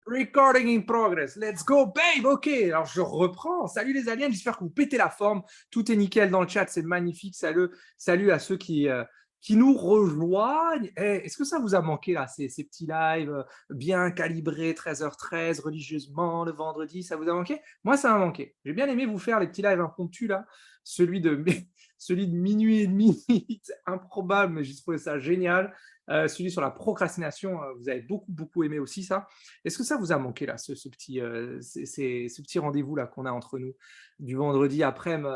Recording in progress. Let's go, babe. OK. Alors, je reprends. Salut les aliens. J'espère que vous pétez la forme. Tout est nickel dans le chat. C'est magnifique. Salut à ceux qui nous rejoignent. Est-ce que ça vous a manqué, là, ces petits lives bien calibrés, 13h13, religieusement, le vendredi? Ça vous a manqué? Moi, ça m'a manqué. J'ai bien aimé vous faire les petits lives impromptus, là. Celui de, celui de minuit et demi. C'est improbable, mais j'ai trouvé ça génial. Celui sur la procrastination, vous avez beaucoup aimé aussi ça. Est-ce que ça vous a manqué là, ce petit, ce petit rendez-vous là qu'on a entre nous du vendredi après-midi,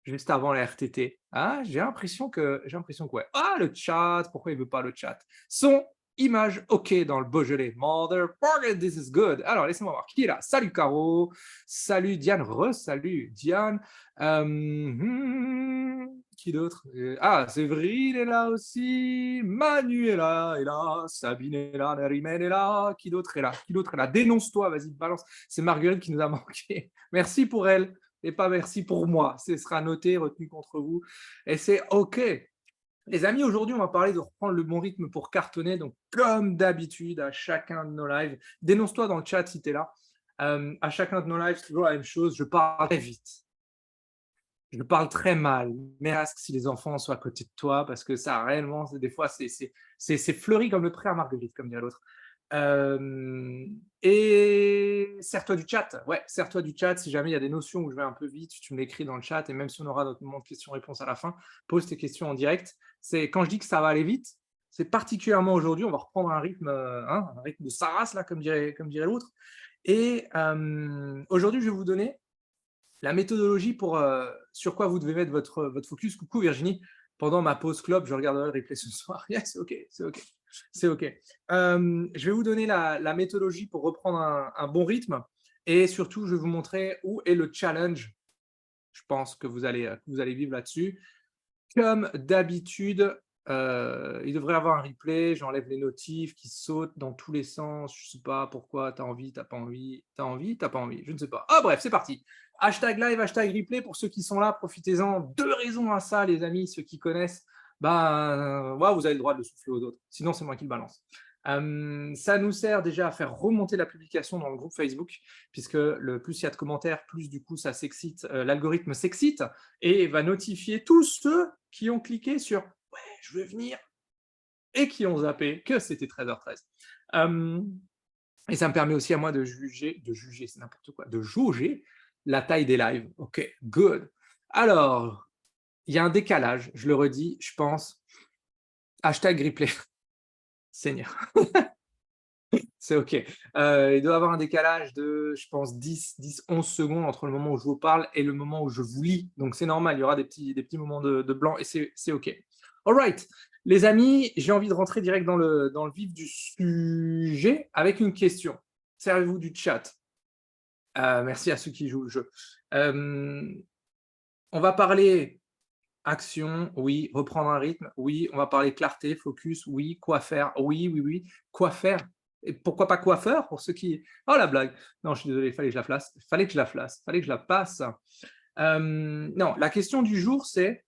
juste avant la RTT? Ah, j'ai l'impression que ouais. Ah, le chat, pourquoi il veut pas le chat? Son, image, OK dans le Beaujolais. Motherfucker, this is good. Alors, laissez-moi voir qui est là. Salut Caro, salut Diane, salut Diane. Qui d'autre? Ah, Séverine est là aussi. Manu est là. Sabine est là. Narimène est là. Qui d'autre est là? Qui d'autre est là? Dénonce-toi, vas-y, balance. C'est Marguerite qui nous a manqué. Merci pour elle et pas merci pour moi. Ce sera noté, retenu contre vous. Et c'est OK. Les amis, aujourd'hui, on va parler de reprendre le bon rythme pour cartonner. Donc, comme d'habitude, à chacun de nos lives, dénonce-toi dans le chat si tu es là. À chacun de nos lives, c'est toujours la même chose. Je parle très vite. Je parle très mal. Masque si les enfants sont à côté de toi, parce que ça, réellement, des fois, c'est fleuri comme le pré à Marguerite, comme dirait l'autre. Et sers-toi du chat. Ouais, sers-toi du chat. Si jamais il y a des notions où je vais un peu vite, tu me l'écris dans le chat. Et même si on aura notre moment de questions-réponses à la fin, pose tes questions en direct. C'est quand je dis que ça va aller vite, c'est particulièrement aujourd'hui. On va reprendre un rythme, un rythme de Saras, là, comme dirait l'autre. Et aujourd'hui, je vais vous donner la méthodologie pour sur quoi vous devez mettre votre focus. Coucou Virginie, pendant ma pause club, je regarderai le replay ce soir. Yes, c'est OK, c'est OK. C'est OK. Je vais vous donner la méthodologie pour reprendre un bon rythme et surtout, je vais vous montrer où est le challenge. Je pense que vous allez vivre là-dessus. Comme d'habitude, il devrait y avoir un replay. J'enlève les notifs qui sautent dans tous les sens. Je ne sais pas pourquoi. Tu as envie, tu n'as pas envie. Tu as envie, tu n'as pas envie. Je ne sais pas. Ah, bref, c'est parti. Hashtag live, hashtag replay. Pour ceux qui sont là, profitez-en. 2 raisons à ça, les amis. Ceux qui connaissent, bah, ouais, vous avez le droit de le souffler aux autres. Sinon, c'est moi qui le balance. Ça nous sert déjà à faire remonter la publication dans le groupe Facebook, puisque plus il y a de commentaires, plus du coup ça s'excite, l'algorithme s'excite et va notifier tous ceux qui ont cliqué sur ouais, je veux venir et qui ont zappé que c'était 13h13. Et ça me permet aussi à moi de juger, c'est n'importe quoi, de jauger la taille des lives. Ok, good. Alors, il y a un décalage, je le redis, je pense. Hashtag replay. Seigneur. C'est OK. Il doit y avoir un décalage de, je pense, 11 secondes entre le moment où je vous parle et le moment où je vous lis. Donc c'est normal, il y aura des petits moments de blanc et c'est OK. All right. Les amis, j'ai envie de rentrer direct dans le vif du sujet avec une question. Servez-vous du chat. Merci à ceux qui jouent le jeu. On va parler action, oui. Reprendre un rythme, oui. On va parler clarté, focus, oui. Quoi faire, oui. Quoi faire? Et pourquoi pas coiffeur pour ceux qui. Oh la blague! Non, je suis désolé, fallait que je la fasse. Fallait que je la passe. Non, la question du jour, c'est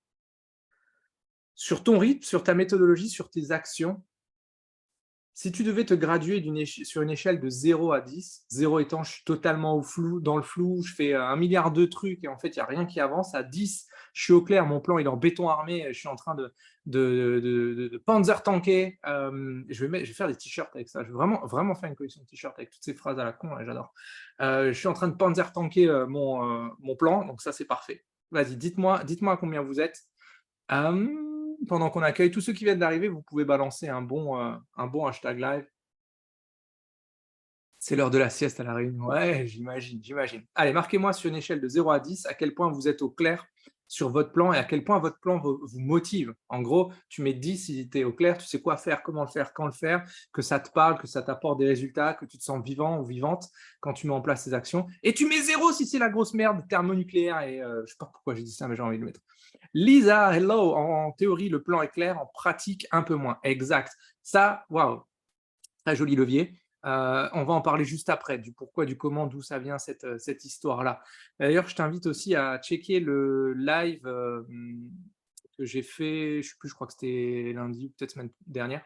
sur ton rythme, sur ta méthodologie, sur tes actions. Si tu devais te graduer sur une échelle de 0 à 10, 0 étant je suis totalement dans le flou, je fais 1 milliard de trucs et en fait il n'y a rien qui avance, à 10, je suis au clair, mon plan il est en béton armé, je suis en train de panzer tanker, je vais faire des t-shirts avec ça, je vais vraiment faire une collection de t-shirts avec toutes ces phrases à la con, j'adore. Je suis en train de panzer tanker mon plan, donc ça c'est parfait. Vas-y, dites-moi à combien vous êtes. Pendant qu'on accueille tous ceux qui viennent d'arriver, vous pouvez balancer un bon hashtag live. C'est l'heure de la sieste à La Réunion. Ouais, j'imagine. Allez, marquez-moi sur une échelle de 0 à 10 à quel point vous êtes au clair sur votre plan et à quel point votre plan vous motive. En gros, tu mets 10 si tu es au clair, tu sais quoi faire, comment le faire, quand le faire, que ça te parle, que ça t'apporte des résultats, que tu te sens vivant ou vivante quand tu mets en place ces actions. Et tu mets 0 si c'est la grosse merde thermonucléaire et je sais pas pourquoi j'ai dit ça, mais j'ai envie de le mettre. Lisa, hello. En théorie, le plan est clair. En pratique, un peu moins. Exact. Ça, waouh. Très joli levier. On va en parler juste après, du pourquoi, du comment, d'où ça vient cette histoire-là. D'ailleurs, je t'invite aussi à checker le live que j'ai fait, je sais plus, je crois que c'était lundi ou peut-être semaine dernière,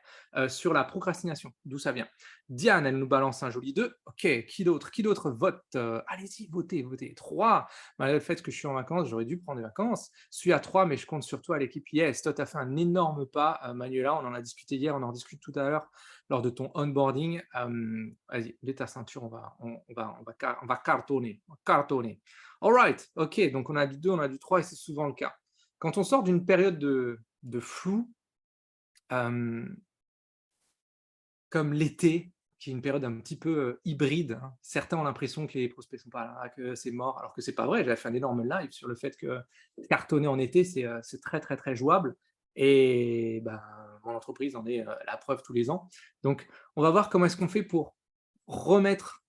sur la procrastination, d'où ça vient. Diane, elle nous balance un joli 2. OK, qui d'autre? Qui d'autre vote? Allez-y, votez, votez. 3. Malgré le fait que je suis en vacances, j'aurais dû prendre des vacances. Je suis à 3, mais je compte sur toi, l'équipe. Yes, toi, tu as fait un énorme pas, Manuela. On en a discuté hier, on en discute tout à l'heure lors de ton onboarding. Vas-y, mets ta ceinture, on va cartonner. On va cartonner. All right, OK, donc on a du 2, on a du 3 et c'est souvent le cas. Quand on sort d'une période de flou, hem, comme l'été, qui est une période un petit peu, hybride, hein. Certains ont l'impression que les prospects sont pas là, que c'est mort, alors que c'est pas vrai. J'avais fait un énorme live sur le fait que cartonner en été, c'est très, très, très jouable et ben, mon entreprise en est, la preuve tous les ans. Donc on va voir comment est-ce qu'on fait pour remettre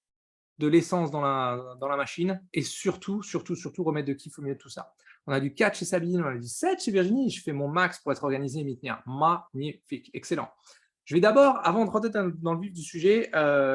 de l'essence dans la machine et surtout, surtout, surtout remettre de kiff au milieu de tout ça. On a du 4 chez Sabine, on a du 7 chez Virginie. Je fais mon max pour être organisé et m'y tenir. Magnifique, excellent. Je vais d'abord, avant de rentrer dans le vif du sujet,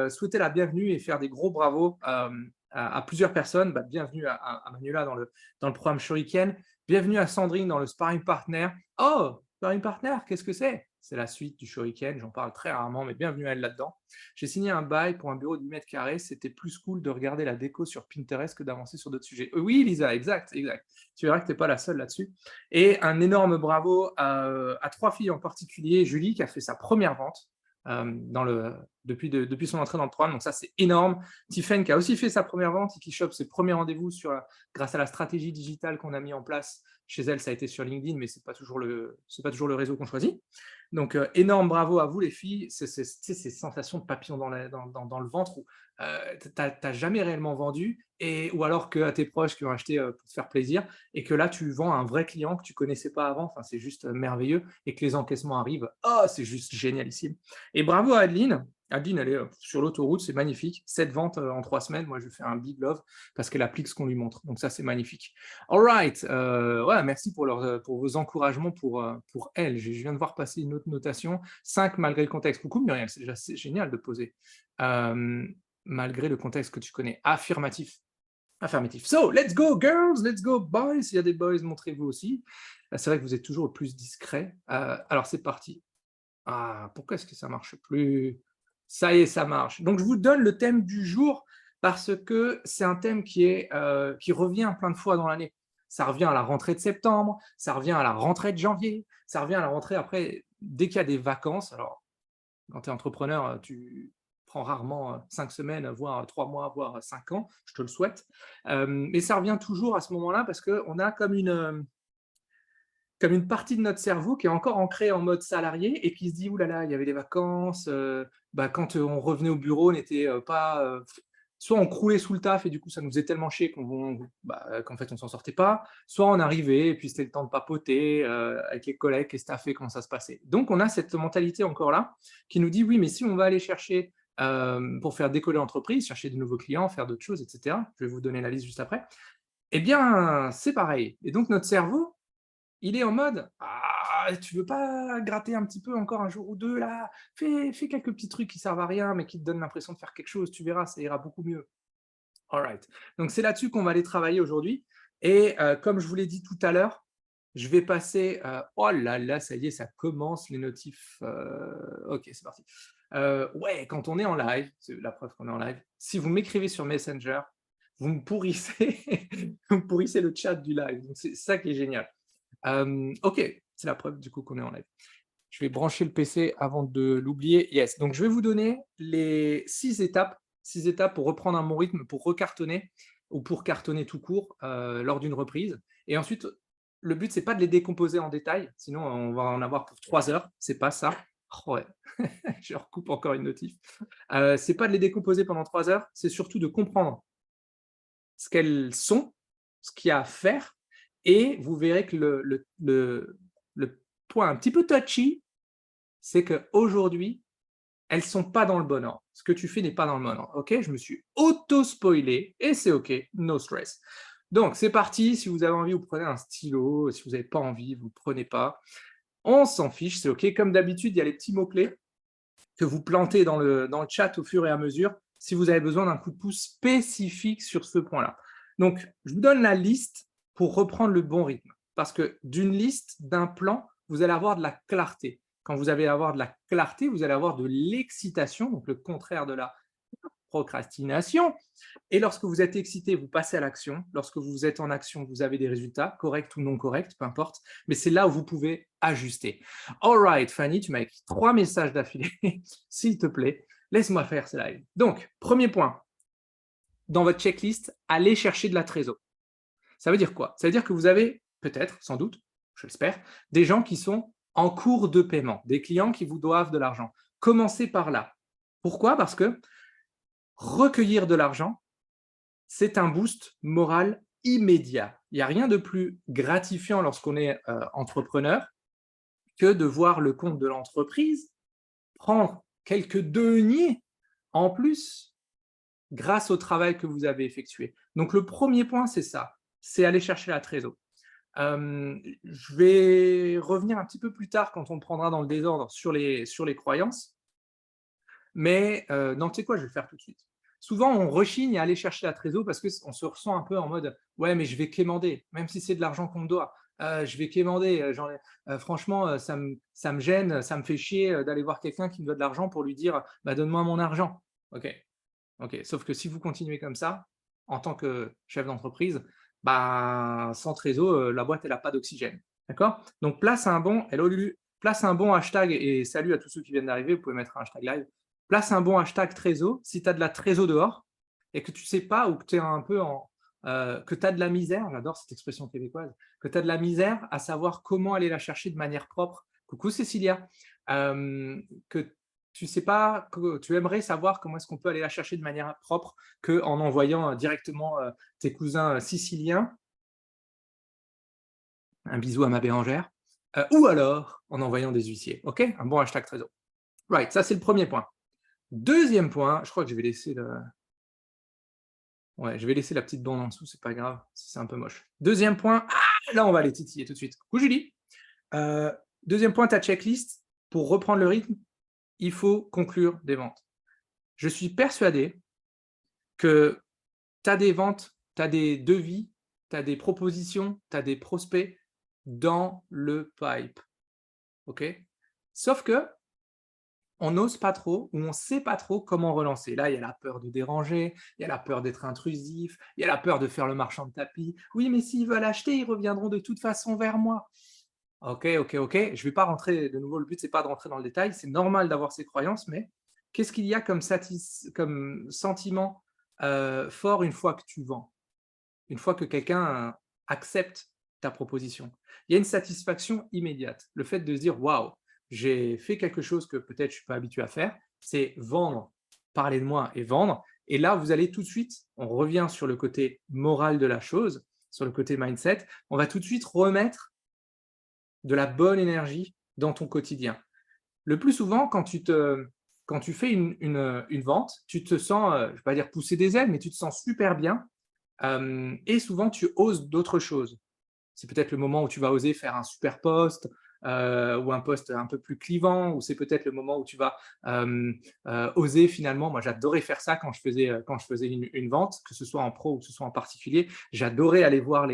souhaiter la bienvenue et faire des gros bravos à plusieurs personnes. Bah, bienvenue à Manuela dans le programme Shuriken. Bienvenue à Sandrine dans le Sparring Partner. Oh, Sparring Partner, qu'est-ce que c'est? C'est la suite du Shuriken, j'en parle très rarement, mais bienvenue à elle là-dedans. J'ai signé un bail pour un bureau de 8 mètres carrés. C'était plus cool de regarder la déco sur Pinterest que d'avancer sur d'autres sujets. Oui, Lisa, exact, exact. Tu verras que tu n'es pas la seule là-dessus. Et un énorme bravo à 3 filles en particulier. Julie, qui a fait sa première vente depuis son entrée dans le programme. Donc ça, c'est énorme. Tiffen, qui a aussi fait sa première vente et qui chope ses premiers rendez-vous grâce à la stratégie digitale qu'on a mis en place. Chez elle, ça a été sur LinkedIn, mais ce n'est pas toujours le réseau qu'on choisit. Donc, énorme bravo à vous, les filles. C'est ces sensations de papillon dans le ventre où tu n'as jamais réellement vendu, ou alors à tes proches qui ont acheté pour te faire plaisir, et que là, tu vends à un vrai client que tu ne connaissais pas avant. Enfin, c'est juste merveilleux. Et que les encaissements arrivent. Oh, c'est juste génialissime. Et bravo à Adeline. Adeline, elle est sur l'autoroute, c'est magnifique. 7 ventes en 3 semaines. Moi, je lui fais un big love parce qu'elle applique ce qu'on lui montre. Donc ça, c'est magnifique. All right. Ouais, merci pour vos encouragements pour elle. Je viens de voir passer une autre notation. 5 malgré le contexte. Coucou Muriel, c'est déjà génial de poser. Malgré le contexte que tu connais. Affirmatif. Affirmatif. So, let's go girls, let's go boys. S'il y a des boys, montrez-vous aussi. C'est vrai que vous êtes toujours le plus discret. Alors, c'est parti. Ah, pourquoi est-ce que ça marche plus? Ça y est, ça marche. Donc, je vous donne le thème du jour parce que c'est un thème qui revient plein de fois dans l'année. Ça revient à la rentrée de septembre, ça revient à la rentrée de janvier, ça revient à la rentrée après, dès qu'il y a des vacances. Alors, quand tu es entrepreneur, tu prends rarement 5 semaines, voire 3 mois, voire 5 ans, je te le souhaite. Mais ça revient toujours à ce moment-là parce qu'on a comme une partie de notre cerveau qui est encore ancrée en mode salarié et qui se dit: «Ouh là là, il y avait les vacances, quand on revenait au bureau, on n'était pas, soit on croulait sous le taf et du coup ça nous faisait tellement chier qu'en fait on s'en sortait pas, soit on arrivait et puis c'était le temps de papoter, avec les collègues, qu'est-ce que tu as fait, comment ça se passait?» Donc on a cette mentalité encore là qui nous dit: «Oui, mais si on va aller chercher, pour faire décoller l'entreprise, chercher de nouveaux clients, faire d'autres choses et cetera», je vais vous donner la liste juste après, eh bien c'est pareil et donc notre cerveau, il est en mode: «Ah, tu veux pas gratter un petit peu encore un jour ou 2 là? Fais quelques petits trucs qui servent à rien, mais qui te donnent l'impression de faire quelque chose, tu verras, ça ira beaucoup mieux». Alright. Donc c'est là-dessus qu'on va aller travailler aujourd'hui et comme je vous l'ai dit tout à l'heure, je vais passer, oh là là, ça y est, ça commence les notifs, OK, c'est parti. Ouais, quand on est en live, c'est la preuve qu'on est en live, si vous m'écrivez sur Messenger, vous me pourrissez vous me pourrissez le chat du live, donc c'est ça qui est génial. OK, c'est la preuve du coup qu'on est en live. Je vais brancher le PC avant de l'oublier. Yes, donc je vais vous donner les 6 étapes pour reprendre un bon rythme, pour recartonner ou pour cartonner tout court, lors d'une reprise et ensuite, le but c'est pas de les décomposer en détail, sinon on va en avoir pour 3 heures, c'est pas ça. Oh ouais, je recoupe encore une notif. C'est pas de les décomposer pendant 3 heures, c'est surtout de comprendre ce qu'elles sont, ce qu'il y a à faire et vous verrez que le point un petit peu touchy, c'est qu'aujourd'hui, elles sont pas dans le bon ordre. Ce que tu fais n'est pas dans le bon ordre. OK? Je me suis auto-spoilé et c'est OK, no stress. Donc c'est parti, si vous avez envie, vous prenez un stylo, si vous n'avez pas envie, vous ne le prenez pas. On s'en fiche, c'est OK. Comme d'habitude, il y a les petits mots-clés que vous plantez dans le chat au fur et à mesure, si vous avez besoin d'un coup de pouce spécifique sur ce point-là. Donc, je vous donne la liste pour reprendre le bon rythme. Parce que d'une liste, d'un plan, vous allez avoir de la clarté. Quand vous allez avoir de la clarté, vous allez avoir de l'excitation, donc le contraire de la procrastination. Et lorsque vous êtes excité, vous passez à l'action. Lorsque vous êtes en action, vous avez des résultats, corrects ou non corrects, peu importe. Mais c'est là où vous pouvez ajuster. All right, Fanny, tu m'as écrit 3 messages d'affilée. S'il te plaît, laisse-moi faire ce live. Donc, premier point, dans votre checklist, allez chercher de la trésor. Ça veut dire quoi? Ça veut dire que vous avez peut-être, sans doute, je l'espère, des gens qui sont en cours de paiement, des clients qui vous doivent de l'argent. Commencez par là. Pourquoi? Parce que recueillir de l'argent, c'est un boost moral immédiat. Il n'y a rien de plus gratifiant lorsqu'on est entrepreneur que de voir le compte de l'entreprise prendre quelques deniers en plus grâce au travail que vous avez effectué. Donc, le premier point, c'est ça, c'est aller chercher la trésor. Je vais revenir un petit peu plus tard quand on prendra dans le désordre sur les croyances. Mais non, tu sais quoi, je vais le faire tout de suite. Souvent, on rechigne à aller chercher la trésor parce qu'on se ressent un peu en mode « ouais, mais je vais quémander, même si c'est de l'argent qu'on me doit. Je vais quémander. Franchement, ça me gêne, ça me fait chier d'aller voir quelqu'un qui me doit de l'argent pour lui dire bah, « donne-moi mon argent ». Ok. Sauf que si vous continuez comme ça, en tant que chef d'entreprise, bah, sans trésor, la boîte, elle n'a pas d'oxygène. D'accord? Donc, place un bon hashtag et salut à tous ceux qui viennent d'arriver. Vous pouvez mettre un hashtag live. Place un bon hashtag trésor si tu as de la trésor dehors et que tu ne sais pas ou que tu es un peu que tu as de la misère, j'adore cette expression québécoise, que tu as de la misère à savoir comment aller la chercher de manière propre. Coucou Cécilia. Que tu sais pas, que tu aimerais savoir comment est-ce qu'on peut aller la chercher de manière propre qu'en envoyant directement tes cousins siciliens. Un bisou à ma Bérangère. Ou alors en envoyant des huissiers. Ok? Un bon hashtag trésor. Right, ça c'est le premier point. Deuxième point, je crois que je vais laisser la petite bande en dessous, c'est pas grave, c'est un peu moche. Deuxième point, là on va les titiller tout de suite. Coucou Julie. Deuxième point, ta checklist, pour reprendre le rythme, il faut conclure des ventes. Je suis persuadé que tu as des ventes, tu as des devis, tu as des propositions, tu as des prospects dans le pipe. Ok? Sauf que on n'ose pas trop ou on ne sait pas trop comment relancer. Là, il y a la peur de déranger, il y a la peur d'être intrusif, il y a la peur de faire le marchand de tapis. Oui, mais s'ils veulent acheter, ils reviendront de toute façon vers moi. Ok. Je ne vais pas rentrer, de nouveau, le but, ce n'est pas de rentrer dans le détail. C'est normal d'avoir ces croyances, mais qu'est-ce qu'il y a comme sentiment fort une fois que tu vends? Une fois que quelqu'un accepte ta proposition? Il y a une satisfaction immédiate. Le fait de se dire « Waouh, j'ai fait quelque chose que peut-être je ne suis pas habitué à faire », c'est vendre, parler de moi et vendre. Et là, vous allez tout de suite, on revient sur le côté moral de la chose, sur le côté mindset, on va tout de suite remettre de la bonne énergie dans ton quotidien. Le plus souvent, quand tu fais une vente, tu te sens, je ne vais pas dire pousser des ailes, mais tu te sens super bien. Et souvent, tu oses d'autres choses. C'est peut-être le moment où tu vas oser faire un super post ou un post un peu plus clivant, ou c'est peut-être le moment où tu vas oser finalement. Moi, j'adorais faire ça quand je faisais une vente, que ce soit en pro ou que ce soit en particulier. J'adorais aller voir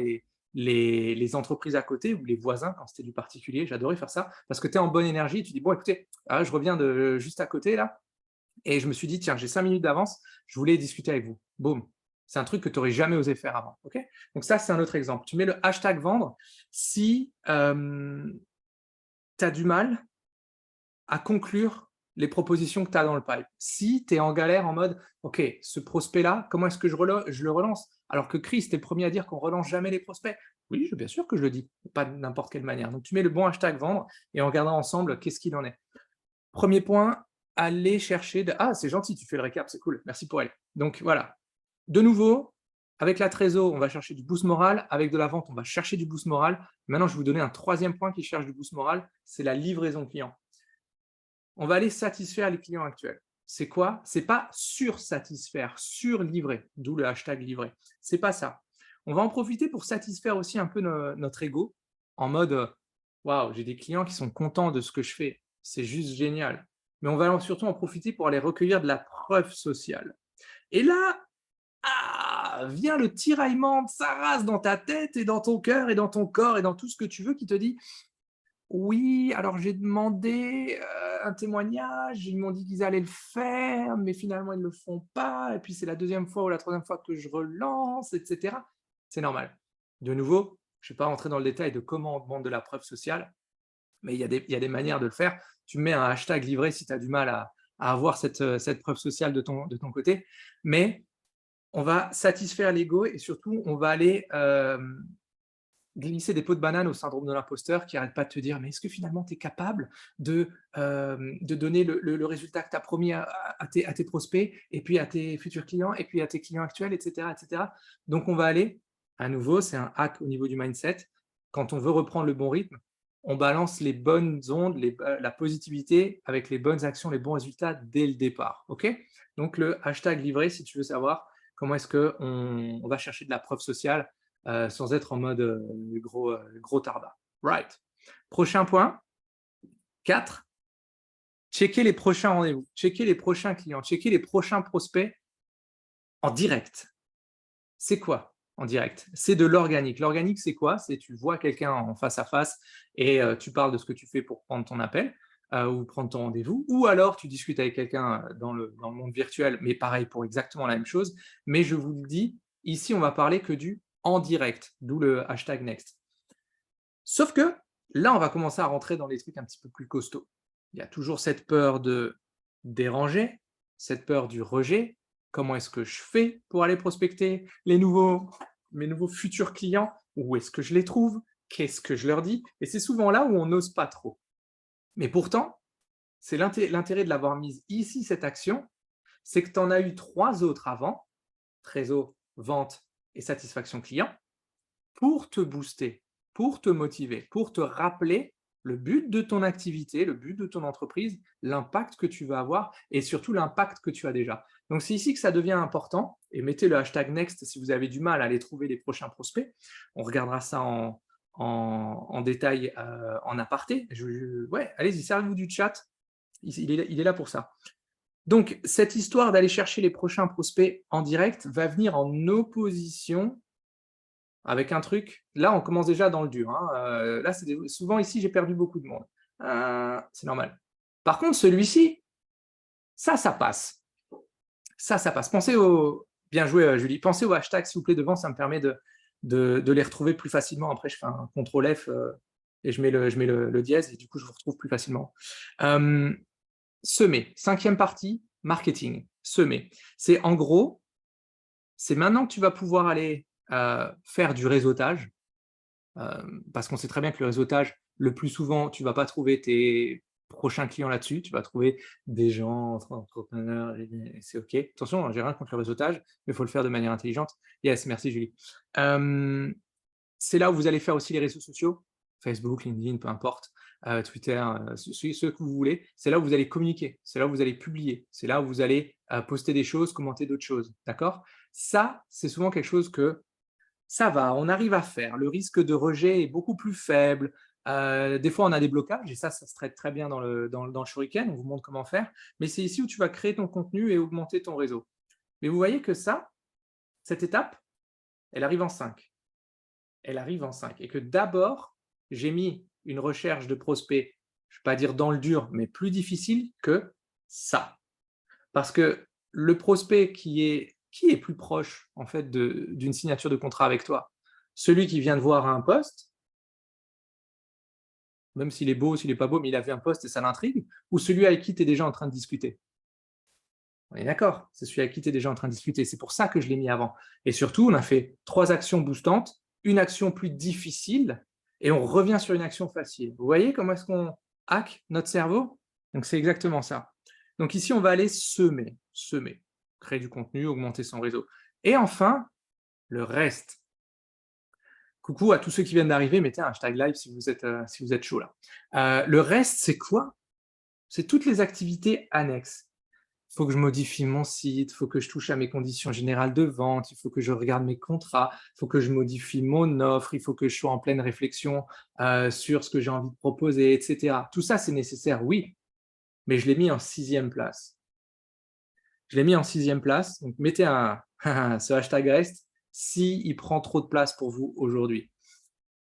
les entreprises à côté ou les voisins quand c'était du particulier. J'adorais faire ça parce que tu es en bonne énergie et tu dis, bon, écoutez, je reviens de juste à côté là. Et je me suis dit, tiens, j'ai 5 minutes d'avance, je voulais discuter avec vous. Boum. C'est un truc que tu n'aurais jamais osé faire avant. Okay, donc ça, c'est un autre exemple. Tu mets le hashtag vendre si tu as du mal à conclure les propositions que tu as dans le pipe. Si tu es en galère en mode, OK, ce prospect-là, comment est-ce que je le relance? Alors que Chris, tu es le premier à dire qu'on ne relance jamais les prospects. Oui, bien sûr que je le dis, pas de n'importe quelle manière. Donc tu mets le bon hashtag vendre et on regardera ensemble qu'est-ce qu'il en est. Premier point, aller chercher Ah, c'est gentil, tu fais le récap, c'est cool, merci pour elle. Donc voilà, de nouveau, avec la trésor, on va chercher du boost moral, avec de la vente, on va chercher du boost moral. Maintenant, je vais vous donner un troisième point qui cherche du boost moral, c'est la livraison client. On va aller satisfaire les clients actuels. C'est quoi? C'est pas sursatisfaire, surlivrer, d'où le hashtag livrer. C'est pas ça. On va en profiter pour satisfaire aussi un peu notre ego, en mode waouh, j'ai des clients qui sont contents de ce que je fais, c'est juste génial. Mais on va surtout en profiter pour aller recueillir de la preuve sociale. Et là, là, vient le tiraillement de sa race dans ta tête et dans ton cœur et dans ton corps et dans tout ce que tu veux qui te dit: «Oui, alors j'ai demandé, un témoignage, ils m'ont dit qu'ils allaient le faire, mais finalement ils ne le font pas et puis c'est la deuxième fois ou la troisième fois que je relance» et cetera. C'est normal. De nouveau, je ne vais pas rentrer dans le détail de comment on demande de la preuve sociale, mais il y a des manières de le faire. Tu mets un hashtag livré si tu as du mal à avoir cette preuve sociale de ton côté, mais on va satisfaire l'ego et surtout on va aller, glisser des pots de banane au syndrome de l'imposteur qui arrête pas de te dire: «Mais est-ce que finalement tu es capable de donner le résultat que tu as promis à tes prospects et puis à tes futurs clients et puis à tes clients actuels?» et cetera et cetera. Donc on va aller à nouveau, c'est un hack au niveau du mindset. Quand on veut reprendre le bon rythme, on balance les bonnes ondes, la positivité avec les bonnes actions, les bons résultats dès le départ. OK? Donc le hashtag livré si tu veux savoir comment est-ce qu'on va chercher de la preuve sociale sans être en mode gros tarbat. Right. Prochain point, 4, checker les prochains rendez-vous, checker les prochains clients, checker les prochains prospects en direct. C'est quoi en direct? C'est de l'organique. L'organique, c'est quoi? C'est tu vois quelqu'un en face à face et tu parles de ce que tu fais pour prendre ton appel ou prendre ton rendez-vous, ou alors tu discutes avec quelqu'un dans le monde virtuel, mais pareil pour exactement la même chose. Mais je vous le dis, ici, on va parler que du en direct, d'où le hashtag next. Sauf que là, on va commencer à rentrer dans des trucs un petit peu plus costauds. Il y a toujours cette peur de déranger, cette peur du rejet. Comment est-ce que je fais pour aller prospecter mes nouveaux futurs clients? Où est-ce que je les trouve? Qu'est-ce que je leur dis? Et c'est souvent là où on n'ose pas trop. Mais pourtant, c'est l'intérêt de l'avoir mise ici, cette action, c'est que tu en as eu 3 autres avant, trésor, vente et satisfaction client, pour te booster, pour te motiver, pour te rappeler le but de ton activité, le but de ton entreprise, l'impact que tu vas avoir et surtout l'impact que tu as déjà. Donc c'est ici que ça devient important et mettez le hashtag next si vous avez du mal à aller trouver les prochains prospects. On regardera ça en détail en aparté. Ouais, allez-y, servez-vous du chat, il est là pour ça. Donc cette histoire d'aller chercher les prochains prospects en direct va venir en opposition avec un truc, là, on commence déjà dans le dur, hein, là, souvent ici, j'ai perdu beaucoup de monde. C'est normal. Par contre, celui-ci, ça passe. Ça passe. Pensez au bien joué, Julie. Pensez au hashtag, s'il vous plaît, devant, ça me permet de les retrouver plus facilement. Après, je fais un contrôle F, et je mets le dièse et du coup, je vous retrouve plus facilement. Semer, 5e partie, marketing. Semer. C'est en gros, c'est maintenant que tu vas pouvoir aller, faire du réseautage. Parce qu'on sait très bien que le réseautage, le plus souvent, tu ne vas pas trouver tes prochains clients là-dessus, tu vas trouver des gens, entrepreneurs, et c'est OK. Attention, hein, j'ai rien contre le réseautage, mais il faut le faire de manière intelligente. Yes, merci Julie. C'est là où vous allez faire aussi les réseaux sociaux, Facebook, LinkedIn, peu importe, Twitter, ceux que vous voulez. C'est là où vous allez communiquer, c'est là où vous allez publier, c'est là où vous allez poster des choses, commenter d'autres choses, d'accord? Ça, c'est souvent quelque chose que ça va, on arrive à faire. Le risque de rejet est beaucoup plus faible. Des fois, on a des blocages et ça se traite très bien dans le Shuriken. On vous montre comment faire. Mais c'est ici où tu vas créer ton contenu et augmenter ton réseau. Mais vous voyez que cette étape, elle arrive en 5. Elle arrive en 5. Et que d'abord, j'ai mis une recherche de prospects, je ne vais pas dire dans le dur, mais plus difficile que ça. Parce que le prospect qui est plus proche en fait d'une signature de contrat avec toi? Celui qui vient de voir un post, même s'il est beau, s'il n'est pas beau, mais il a vu un post et ça l'intrigue, ou celui avec qui tu es déjà en train de discuter? On est d'accord, c'est celui avec qui tu es déjà en train de discuter. C'est pour ça que je l'ai mis avant. Et surtout, on a fait 3 actions boostantes, une action plus difficile, et on revient sur une action facile. Vous voyez comment est-ce qu'on hack notre cerveau? Donc c'est exactement ça. Donc ici, on va aller semer, créer du contenu, augmenter son réseau. Et enfin, le reste. Coucou à tous ceux qui viennent d'arriver, mettez un hashtag live si vous êtes chaud là. Le reste, c'est quoi? C'est toutes les activités annexes. Il faut que je modifie mon site, il faut que je touche à mes conditions générales de vente, il faut que je regarde mes contrats, il faut que je modifie mon offre, il faut que je sois en pleine réflexion sur ce que j'ai envie de proposer, etc. Tout ça, c'est nécessaire, oui, mais je l'ai mis en 6e place. Je l'ai mis en 6e place, donc mettez ce hashtag reste s'il prend trop de place pour vous aujourd'hui.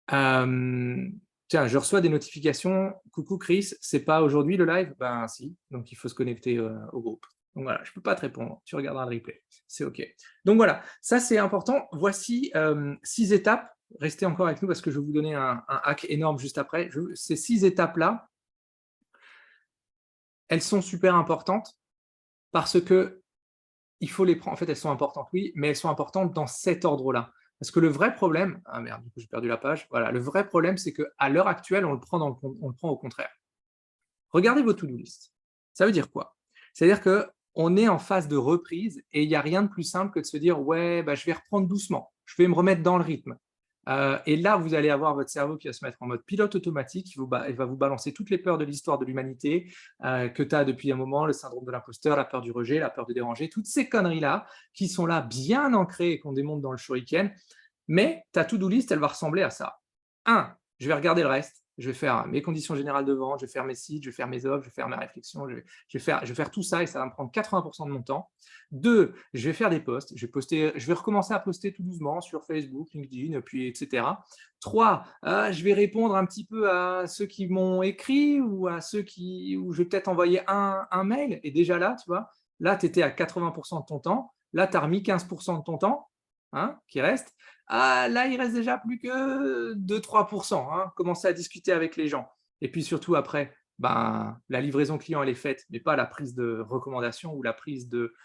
Tiens, je reçois des notifications. Coucou Chris, c'est pas aujourd'hui le live? Ben si, donc il faut se connecter au groupe. Donc voilà, je peux pas te répondre. Tu regarderas le replay. C'est OK. Donc voilà, ça c'est important. Voici 6 étapes. Restez encore avec nous parce que je vais vous donner un hack énorme juste après. Ces 6 étapes-là, elles sont super importantes parce que il faut les prendre. En fait, elles sont importantes, oui, mais elles sont importantes dans cet ordre-là. Parce que le vrai problème, ah merde, du coup j'ai perdu la page. Voilà, le vrai problème, c'est qu'à l'heure actuelle, on le prend on le prend au contraire. Regardez vos to-do list. Ça veut dire quoi? C'est-à-dire qu'on est en phase de reprise et il n'y a rien de plus simple que de se dire ouais, bah, je vais reprendre doucement, je vais me remettre dans le rythme. Et là, vous allez avoir votre cerveau qui va se mettre en mode pilote automatique, il va vous balancer toutes les peurs de l'histoire de l'humanité que tu as depuis un moment, le syndrome de l'imposteur, la peur du rejet, la peur de déranger, toutes ces conneries-là qui sont là bien ancrées et qu'on démonte dans le shuriken. Mais ta to-do list, elle va ressembler à ça. 1, je vais regarder le reste. Je vais faire mes conditions générales de vente, je vais faire mes sites, je vais faire mes offres, je vais faire mes réflexions, je vais faire tout ça et ça va me prendre 80% de mon temps. 2, je vais faire des posts, je vais recommencer à poster tout doucement sur Facebook, LinkedIn, puis etc. 3, je vais répondre un petit peu à ceux qui m'ont écrit ou à ceux où je vais peut-être envoyer un mail. Et déjà là, tu vois, là, tu étais à 80% de ton temps. Là, tu as remis 15% de ton temps qui reste. Ah, là, il reste déjà plus que 2-3%. Commencez à discuter avec les gens. Et puis surtout après, ben, la livraison client, elle est faite, mais pas la prise de recommandation ou la prise de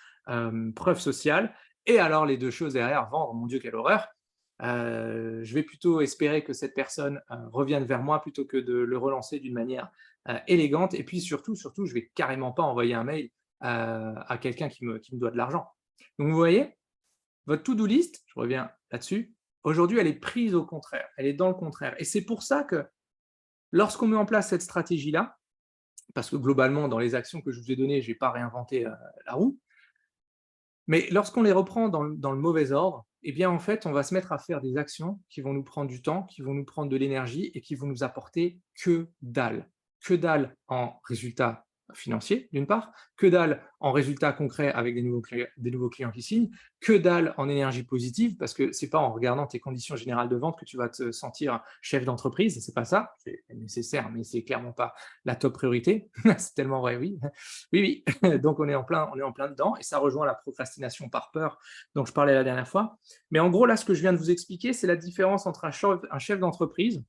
preuve sociale. Et alors, les deux choses derrière, vendre, mon Dieu, quelle horreur. Je vais plutôt espérer que cette personne revienne vers moi plutôt que de le relancer d'une manière élégante. Et puis surtout, je vais carrément pas envoyer un mail à quelqu'un qui me doit de l'argent. Donc vous voyez, votre to-do list, je reviens là-dessus, aujourd'hui, elle est prise au contraire, elle est dans le contraire. Et c'est pour ça que lorsqu'on met en place cette stratégie-là, parce que globalement, dans les actions que je vous ai données, je n'ai pas réinventé la roue, mais lorsqu'on les reprend dans le mauvais ordre, eh bien, en fait, on va se mettre à faire des actions qui vont nous prendre du temps, qui vont nous prendre de l'énergie et qui vont nous apporter que dalle. Que dalle en résultats financiers, d'une part, que dalle en résultats concrets avec des nouveaux clients qui signent, que dalle en énergie positive, parce que c'est pas en regardant tes conditions générales de vente que tu vas te sentir chef d'entreprise, c'est pas ça, c'est nécessaire, mais c'est clairement pas la top priorité. C'est tellement vrai, oui. Oui, oui. Donc on est en plein dedans, et ça rejoint la procrastination par peur dont je parlais la dernière fois. Mais en gros, là, ce que je viens de vous expliquer, c'est la différence entre un chef d'entreprise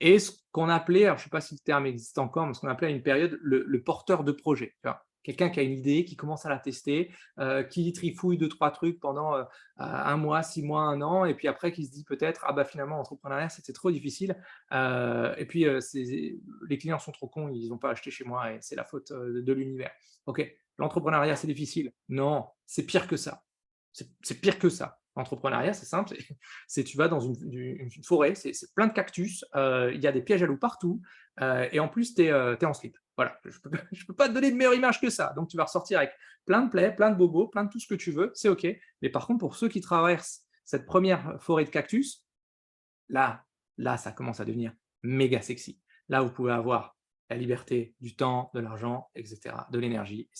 et ce qu'on appelait, alors je ne sais pas si le terme existe encore, mais ce qu'on appelait à une période le porteur de projet. Quelqu'un qui a une idée, qui commence à la tester, qui trifouille 2-3 trucs pendant 1 mois, 6 mois, 1 an, et puis après qui se dit peut-être, ah bah finalement, l'entrepreneuriat, c'était trop difficile, et puis les clients sont trop cons, ils n'ont pas acheté chez moi, et c'est la faute de l'univers. Ok, l'entrepreneuriat, c'est difficile. Non, c'est pire que ça. C'est pire que ça. L'entrepreneuriat, c'est simple, c'est tu vas dans une forêt, c'est plein de cactus, il y a des pièges à loups partout, et en plus, tu es en slip. Voilà, je ne peux pas te donner de meilleure image que ça. Donc, tu vas ressortir avec plein de plaies, plein de bobos, plein de tout ce que tu veux, c'est OK. Mais par contre, pour ceux qui traversent cette première forêt de cactus, là, ça commence à devenir méga sexy. Là, vous pouvez avoir la liberté, du temps, de l'argent, etc., de l'énergie.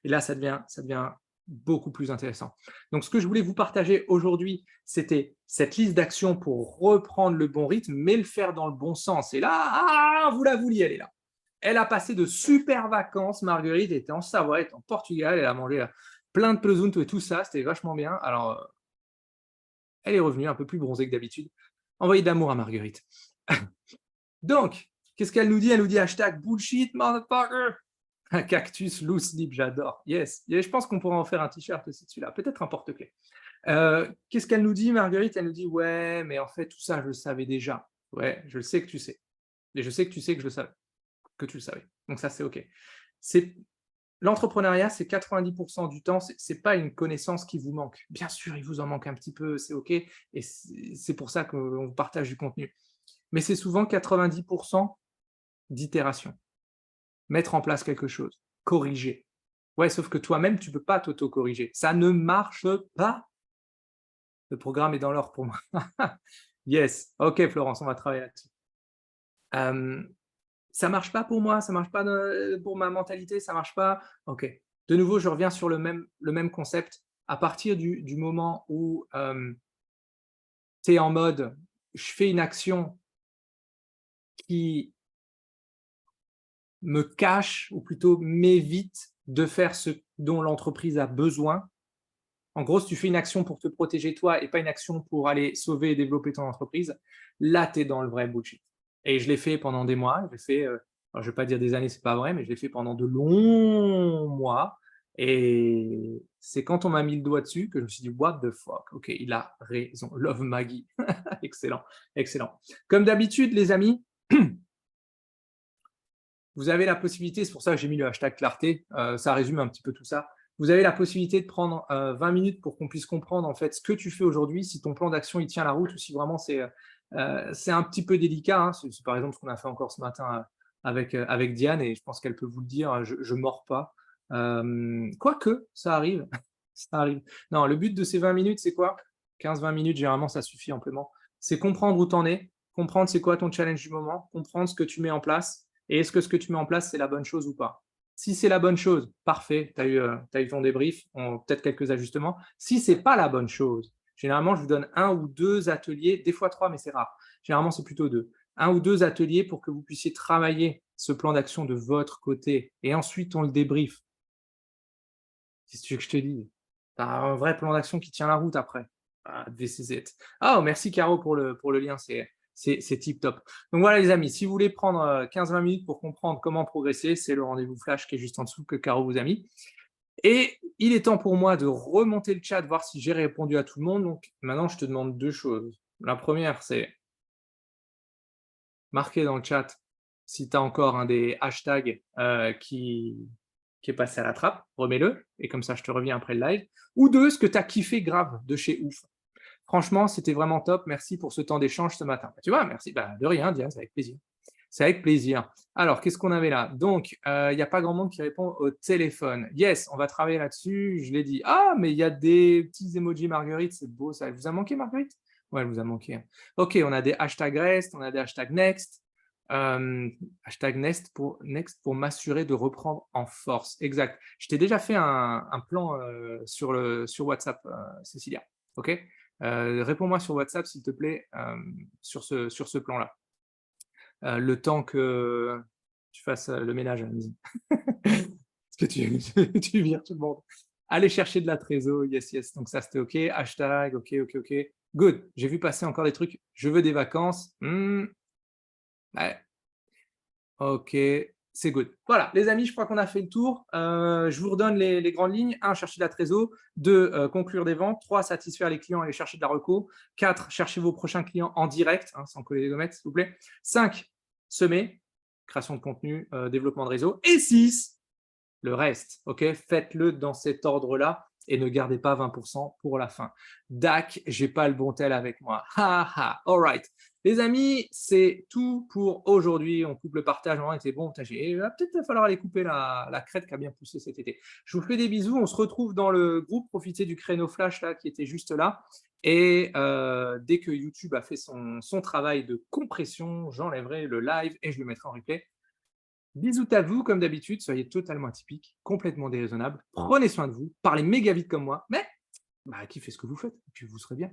Et là, ça devient beaucoup plus intéressant. Donc, ce que je voulais vous partager aujourd'hui, c'était cette liste d'actions pour reprendre le bon rythme, mais le faire dans le bon sens. Et là, vous la vouliez, elle est là. Elle a passé de super vacances, Marguerite, elle était en Savoie, elle était en Portugal, elle a mangé plein de plezountes et tout ça, c'était vachement bien. Alors, elle est revenue un peu plus bronzée que d'habitude. Envoyez de l'amour à Marguerite. Donc, qu'est-ce qu'elle nous dit? Elle nous dit hashtag bullshit, motherfucker. Un cactus loose sleep, j'adore. Yes. Et je pense qu'on pourra en faire un t-shirt aussi de celui-là, peut-être un porte-clés. Qu'est-ce qu'elle nous dit, Marguerite? Elle nous dit ouais, mais en fait, tout ça, je le savais déjà. Ouais, je le sais que tu sais. Et je sais que tu sais que je le savais, que tu le savais. Donc ça, c'est OK. L'entrepreneuriat, c'est 90% du temps, c'est pas une connaissance qui vous manque. Bien sûr, il vous en manque un petit peu, c'est OK, et c'est pour ça qu'on vous partage du contenu. Mais c'est souvent 90% d'itération. Mettre en place quelque chose, corriger. Ouais, sauf que toi-même, tu peux pas t'auto-corriger. Ça ne marche pas. Le programme est dans l'or pour moi. Yes. OK, Florence, on va travailler là-dessus. Ça marche pas pour moi, ça marche pas pour ma mentalité, ça marche pas. OK. De nouveau, je reviens sur le même concept. À partir du moment où tu es en mode, je fais une action qui me cache ou plutôt m'évite de faire ce dont l'entreprise a besoin. En gros, si tu fais une action pour te protéger toi et pas une action pour aller sauver et développer ton entreprise, là, tu es dans le vrai bullshit. Et je l'ai fait pendant des mois, je l'ai fait, alors je vais pas dire des années, c'est pas vrai, mais je l'ai fait pendant de longs mois et c'est quand on m'a mis le doigt dessus que je me suis dit: «What the fuck? OK, il a raison, love Maggie». Excellent, excellent. Comme d'habitude les amis, vous avez la possibilité, c'est pour ça que j'ai mis le hashtag clarté, ça résume un petit peu tout ça. Vous avez la possibilité de prendre 20 minutes pour qu'on puisse comprendre en fait ce que tu fais aujourd'hui, si ton plan d'action il tient la route ou si vraiment c'est un petit peu délicat, hein. C'est par exemple ce qu'on a fait encore ce matin avec Diane et je pense qu'elle peut vous le dire, je mords pas. Quoique, ça arrive, ça arrive. Non, le but de ces 20 minutes, c'est quoi? 15-20 minutes, généralement, ça suffit amplement. C'est comprendre où tu en es, comprendre c'est quoi ton challenge du moment, comprendre ce que tu mets en place et est-ce que ce que tu mets en place, c'est la bonne chose ou pas? Si c'est la bonne chose, parfait, tu as eu ton débrief, peut-être quelques ajustements. Si c'est pas la bonne chose, généralement, je vous donne 1 ou 2 ateliers, des fois 3, mais c'est rare. Généralement, c'est plutôt 2. 1 ou 2 ateliers pour que vous puissiez travailler ce plan d'action de votre côté et ensuite on le débrief. Qu'est-ce que tu veux que je te dise? Tu as un vrai plan d'action qui tient la route après. Ah, this is it. Oh, merci Caro pour le lien, c'est tip top. Donc voilà les amis, si vous voulez prendre 15-20 minutes pour comprendre comment progresser, c'est le rendez-vous flash qui est juste en dessous que Caro vous a mis. Et il est temps pour moi de remonter le chat, voir si j'ai répondu à tout le monde. Donc maintenant, je te demande 2 choses. La première, c'est marquer dans le chat si tu as encore un des hashtags qui est passé à la trappe, remets-le, et comme ça je te reviens après le live. Ou 2, ce que tu as kiffé grave de chez Ouf. Franchement, c'était vraiment top. Merci pour ce temps d'échange ce matin. Bah, tu vois, merci. Bah, de rien, Diane, c'est avec plaisir. C'est avec plaisir. Alors, qu'est-ce qu'on avait là? Donc, il n'y a pas grand monde qui répond au téléphone. Yes, on va travailler là-dessus. Je l'ai dit. Ah, mais il y a des petits emojis Marguerite. C'est beau ça. Elle vous a manqué, Marguerite? Ouais, elle vous a manqué. Ok, on a des hashtags rest, on a des hashtags next. Hashtag next pour m'assurer de reprendre en force. Exact. Je t'ai déjà fait un plan sur WhatsApp, Cécilia. Ok? Réponds-moi sur WhatsApp, s'il te plaît, sur ce plan-là. Le temps que tu fasses le ménage à la maison. Parce que tu vires tout le monde. Allez chercher de la trésor, yes, yes. Donc ça, c'était OK. Hashtag, OK, OK, OK. Good. J'ai vu passer encore des trucs. Je veux des vacances. Ouais. OK, c'est good. Voilà, les amis, je crois qu'on a fait le tour. Je vous redonne les grandes lignes. 1, chercher de la trésor. 2, conclure des ventes. 3, satisfaire les clients et aller chercher de la reco. 4, chercher vos prochains clients en direct, hein, sans coller les gommettes, s'il vous plaît. 5, semer, création de contenu, développement de réseau. Et 6, le reste. OK, faites-le dans cet ordre-là et ne gardez pas 20% pour la fin. Dac, j'ai pas le bon tel avec moi. Ha ha, all right. Les amis, c'est tout pour aujourd'hui. On coupe le partage. On était bon. Il va peut-être falloir aller couper la crête qui a bien poussé cet été. Je vous fais des bisous. On se retrouve dans le groupe. Profitez du créneau flash là, qui était juste là. Et dès que YouTube a fait son travail de compression, j'enlèverai le live et je le mettrai en replay. Bisous à vous, comme d'habitude. Soyez totalement atypiques, complètement déraisonnables. Prenez soin de vous. Parlez méga vite comme moi. Mais kiffez ce que vous faites. Et puis vous serez bien.